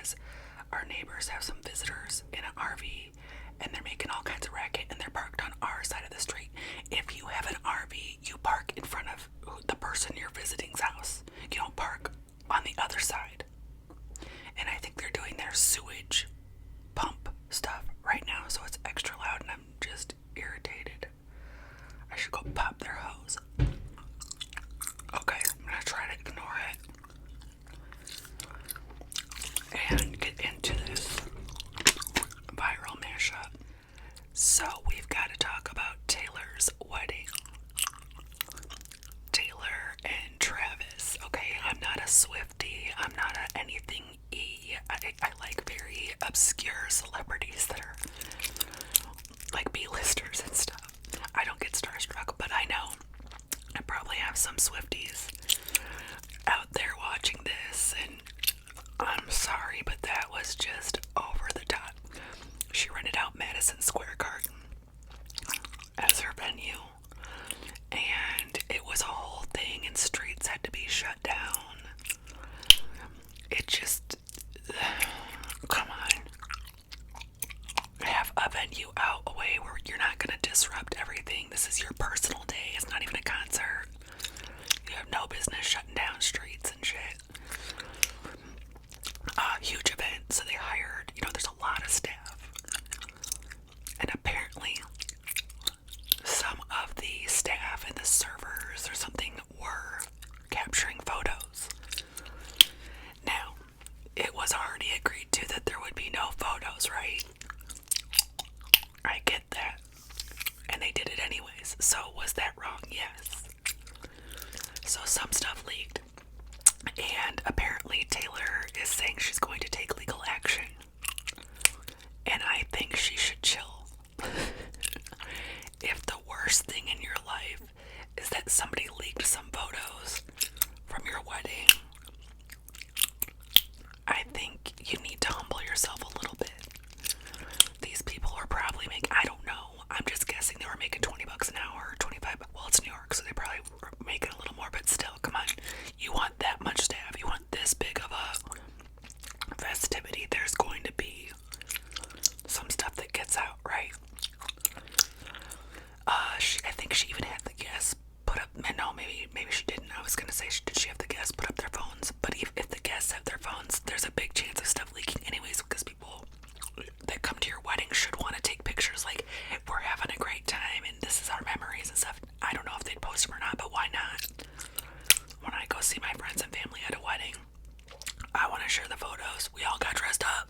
because our neighbors have some visitors in an RV and they're making all kinds of racket and they're parked on our side of the street. If you have an RV, you park in front of the person you're visiting's house. You don't park on the other side. And I think they're doing their sewage pump stuff right now, so it's extra loud and I'm just irritated. I should go pop their hose. Okay, I'm gonna try to ignore it and get into this viral mashup. So we've got to talk about Taylor's wedding. Taylor and Travis. Okay, I'm not a Swiftie. I'm not a anything E. I like very obscure celebrities that are like B-listers and stuff. I don't get starstruck, but I know I probably have some Swifties out there watching this, and I'm sorry, but that was just over the top. She rented out Madison Square Garden as her venue, and it was a whole thing, and streets had to be shut down. It just, come on. Have a venue out away where you're not going to disrupt everything. This is your personal day. It's not even a concert. You have no business shutting down streets and shit. Huge event, so they hired, there's a lot of staff. And apparently, some of the staff and the servers or something were capturing photos. Now, it was already agreed to that there would be no photos, right? I get that. And they did it anyways. So was that wrong? Yes. So some stuff leaked. And apparently Taylor is saying she's going to take legal action. And I think she should chill. If the worst thing in your life is that somebody leaked some photos from your wedding, I think you need to humble yourself a little bit. These people were probably making, I don't know, I'm just guessing they were making $20 an hour, 25, well, it's New York, so they probably were making a little more, but still, come on. You want that much staff, you want this big of a festivity, there's going to be some stuff that gets out, right? I think she even had the guests put up, no, maybe she didn't. I was going to say, did she have the guests put up their phones? But if the guests have their phones, there's a big chance of stuff leaking anyways, because people that come to your wedding should want to take pictures, like, we're having a great time and this is our memories and stuff. I don't know if they'd post them or not, but why not? When I go see my friends and family at a wedding, I want to share the photos. We all got dressed up.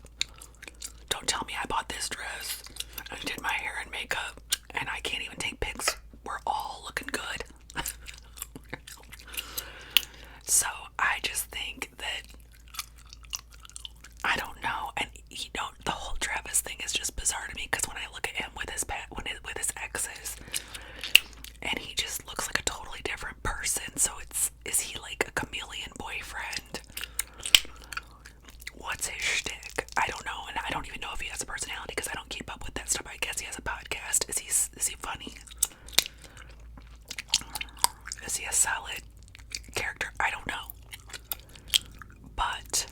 Don't tell me I bought this dress and did my hair and makeup and I can't even take pics. We're all looking good. So I just think that, I don't know, and the whole Travis thing is just bizarre to me, because when I look at him with his exes, and he just looks like a totally different person. So is he like a chameleon boyfriend? What's his shtick? I don't know, and I don't even know if he has a personality because I don't keep up with that stuff. I guess he has a podcast. Is he funny? Is he a solid character? I don't know. But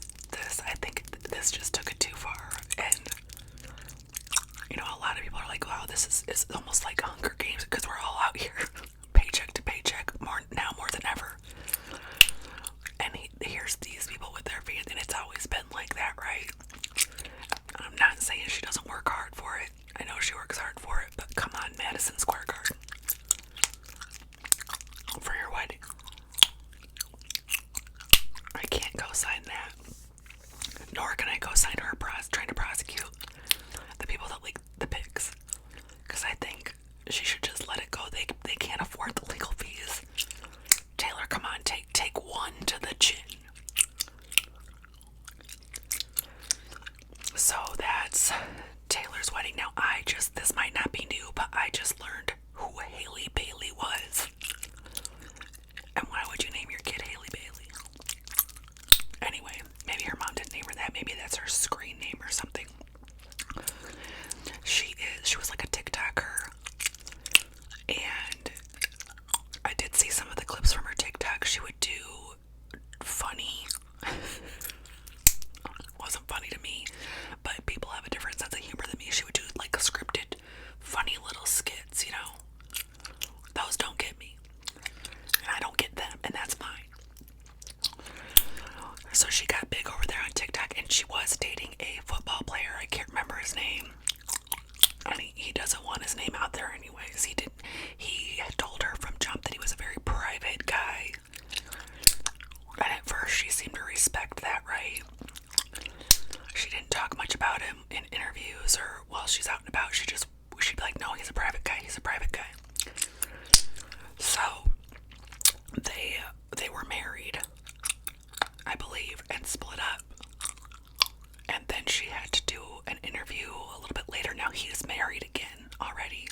I think this just took it too far. And, a lot of people are like, wow, this is almost like Hunger Games, because we're all out here paycheck to paycheck more than ever. And here's these people with their fans, and it's always been like that, right? I'm not saying she doesn't work hard for it. I know she works hard for it, but come on, Madison Square Garden. For your wedding. I can't go sign that. Nor can I go sign her trying to prosecute the people that leaked the pics. Because I think she should just let it go. They can't afford the legal fees. Taylor, come on, take one to the chin. So that's Taylor's wedding. Now this might not be new, but I just learned who Hailey Baylee was. And why would you name your kid Hailey Baylee? Anyway, maybe her mom didn't name her that. Maybe that's her funny to me, but people have a different sense of humor than me. She would do like scripted, funny little skits, you know. Those don't get me, and I don't get them, and that's fine. So she got big over there on TikTok, and she was dating a football player. I can't remember his name. And he doesn't want his name out there anyways. He had told her from jump that he was a very private guy. And at first she seemed to respect that, right? She didn't talk much about him in interviews or while she's out and about. She'd be like, no, he's a private guy. He's a private guy. So they were married, I believe, and split up. And then she had to do an interview a little bit later. Now he's married again already.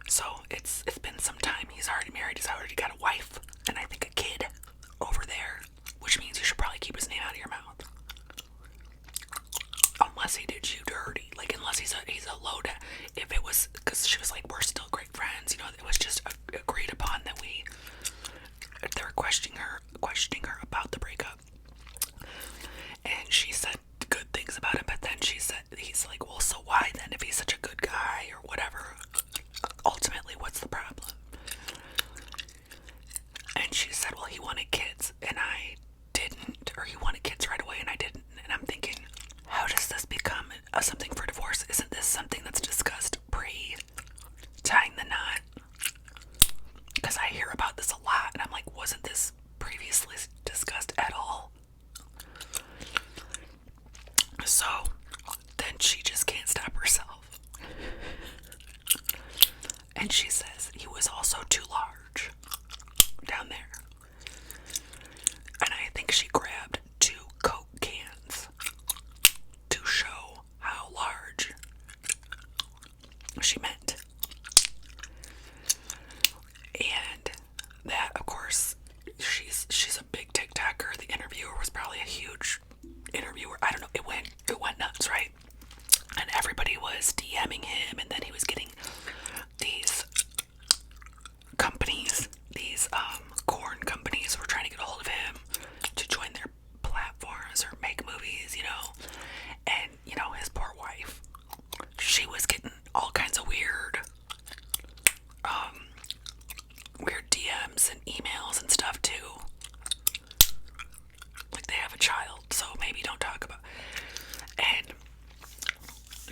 So it's been some time. He's already married. He's already got a wife and I think a kid over there, which means you should probably keep his name out of your mouth. Unless he did you dirty. Like, unless he's a low down. If it was, because she was like, we're still great friends, you know, it was just agreed upon that they were questioning her about the breakup. And she said good things about him, but then he's like, well, so why then, if he's such a good guy or whatever? Ultimately, what's the problem? And she said, well, he wanted kids and I didn't, or he wanted kids right away and I didn't. And I'm thinking, how does this become something for divorce? Isn't this something that's discussed pre-tying the knot? Because I hear about this a lot and I'm like, wasn't this previously discussed at all? So then she just can't stop herself. And she says he was also too large down there. And I think she grabbed 2 Coke cans to show how large she meant. And that, of course, she's a big TikToker. The interviewer was probably a huge interviewer. I don't know. It went nuts, right? And everybody was DMing him, and then he was getting these companies, these corn companies were trying to get a hold of him to join their platforms or make movies, you know. And, you know, his poor wife, she was getting all kinds of weird DMs and emails and stuff too. Like, they have a child, so maybe don't talk about. And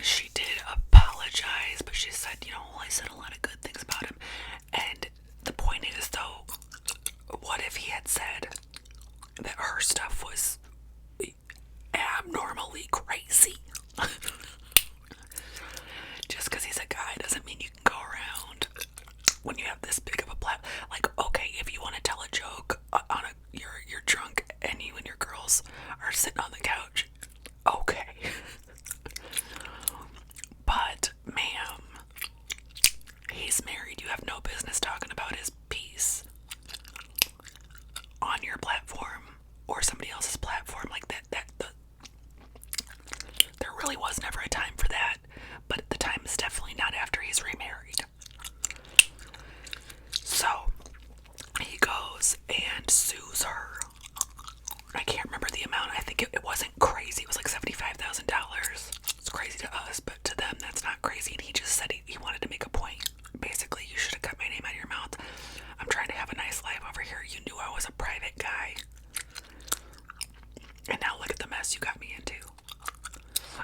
she did apologize, but she said, you know, well, I said a lot of good things about him. And the point is, though, what if he had said that her stuff was abnormally crazy? Just because he's a guy doesn't mean you can go around when you have this big of a platform. Like, okay, if you want to tell a joke on you're drunk and you and your girls are sitting on the couch, okay. But, ma'am, he's married. You have no business talking about his piece on your platform or somebody else's platform like that. There really was never a time for that, but the time is definitely not after he's remarried. So he goes and sues her. I can't remember the amount. I think it wasn't crazy. It was like $75,000. It's crazy to us, but to them that's not crazy. And he just said he wanted to make a point. Basically, you should have cut my name out of your mouth. I'm trying to have a nice life over here. You knew I was a private guy. And now look at the mess you got me into.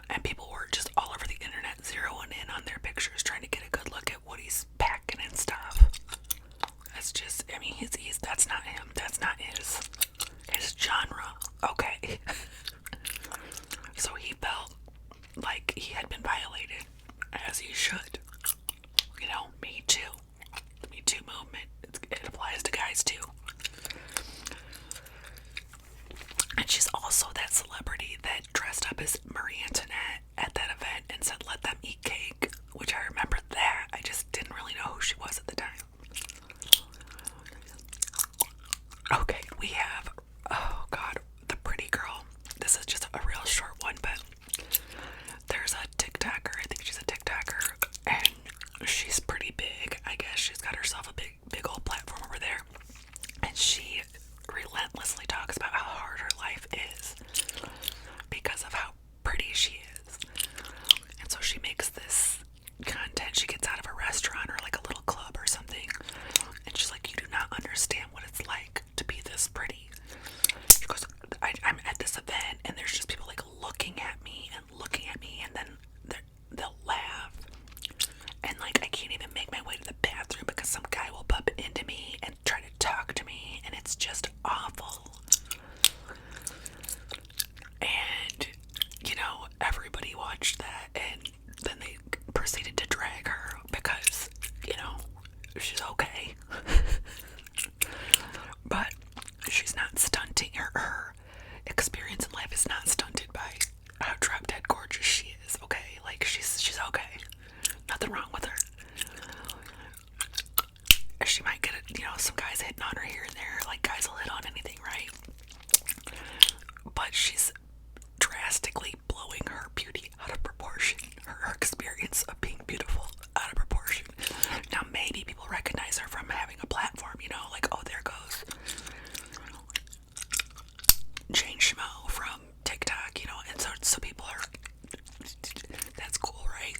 And people were just all over the internet zeroing in on their pictures, trying to get a good look at what he's packing and stuff. That's just, I mean, he's that's not him. That's not his genre. Okay. So he felt like he had been violated, as he should. You know, me too. The Me Too movement, it applies to guys too. And she's also that celebrity that dressed up as Marie Antoinette at that event and said, let them eat cake, which I remember that. I just didn't really know who she was at the time. Okay, we have, oh God, the pretty girl. This is just a real short one, but there's a TikToker. I think she's a TikToker, and she's pretty big. I guess she's got herself a big old platform over there, and she relentlessly talks about how hard her life is because drastically blowing her beauty out of proportion, her experience of being beautiful out of proportion. Now, maybe people recognize her from having a platform, you know, like, oh, there goes Jane Schmo from TikTok, you know, and so people are, that's cool, right?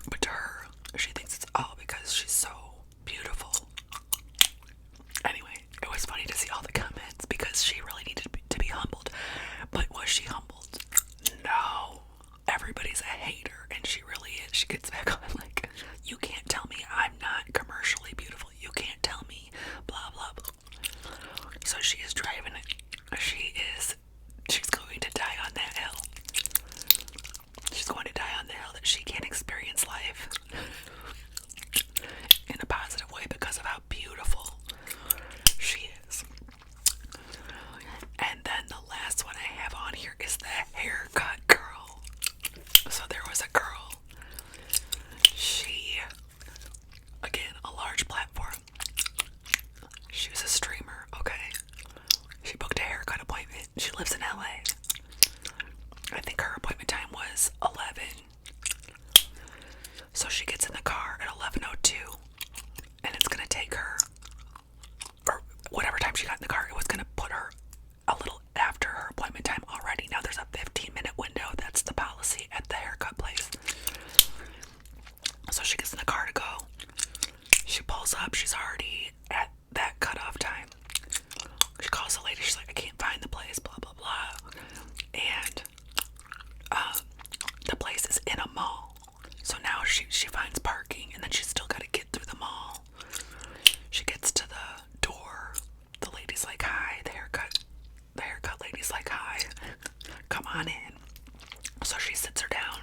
But to her, she thinks it's all because she's so beautiful. Anyway, it was funny to see all the comments because she really needed to be humbled. But was she humbled? No. Everybody's a hater, and she really is. She gets back on like, you can't tell me I'm not commercially beautiful. You can't tell me blah blah blah. So she is driving it. She's going to die on that hill. She's going to die on the hill that she can't experience life in a positive way because of how beautiful she is. And then the last one I have on here is the haircut girl. So there was a girl. She, again, a large platform. She was a streamer, okay? She booked a haircut appointment. She lives in LA. I think her appointment time was 11. So she gets in the car at 11:02, and it's gonna take her, or whatever time she got in the car, it was gonna put her a little after her appointment time already. Now there's a 15-minute window. That's the policy at the haircut place. So she gets in the car to go. She pulls up. She's already at that cutoff time. She calls the lady. She's like, I can't find the place, blah, blah, blah. And the place is in a mall. So now she finds parking, and then she's still got to get through the mall. She gets to the door. The lady's like, hi. The haircut lady's like, hi. Come on in. So she sits her down,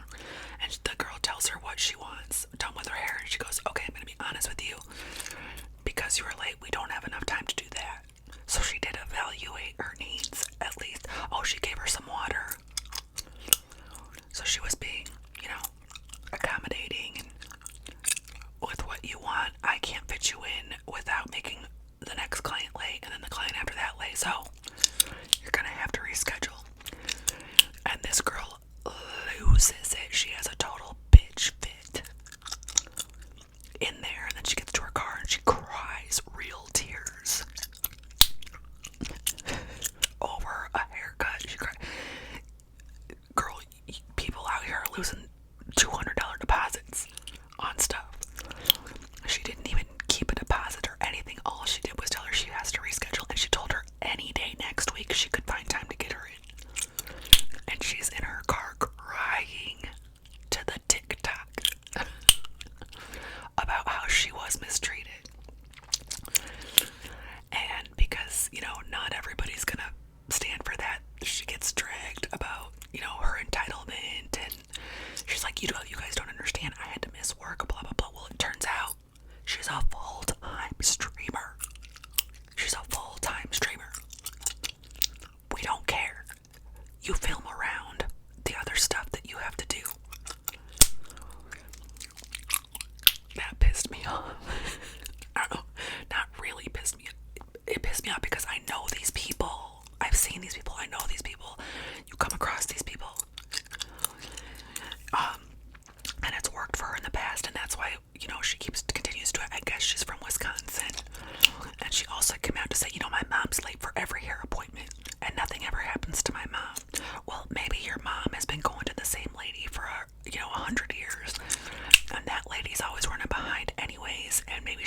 and the girl tells her what she wants done with her hair. And she goes, okay, I'm going to be honest with you. Because you were late, we don't have enough time to do that. So she did evaluate her needs, at least. Oh, she gave her some water. So she was being, you know, accommodating and with what you want. I can't fit you in without making the next client late and then the client after that late. So you're going to have to reschedule. And this girl loses it. She has a total bitch fit in there. And then she gets to her car and she cries real tears over a haircut. She cried. Girl, people out here are losing $200 deposits on stuff. She didn't even keep a deposit or anything. All she did was tell her she has to reschedule, and she told her any day next week she could find time to get her in. And she's in her car crying to the TikTok about how she was mistreated. And because, you know, not everybody's gonna stand for that, she gets dragged about, you know, her entitlement, and she's like, you guys don't understand, I had to miss work, blah blah blah. Well, it turns out she's a full-time streamer. She's a full-time streamer. We don't care. You film around the other stuff that you have to do. That pissed me off. I don't know, not really pissed me off. It pissed me off because I know these people. I've seen these people. I know these people. You come across these people. And it's worked for her in the past, and that's why, you know, she continues to do it. I guess she's from Wisconsin. And she also came out to say, you know, my mom's late for every hair appointment, and nothing ever happens to my mom. Well, maybe your mom has been going to the same lady for, 100 years, and that lady's always running behind anyways, and maybe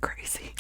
crazy.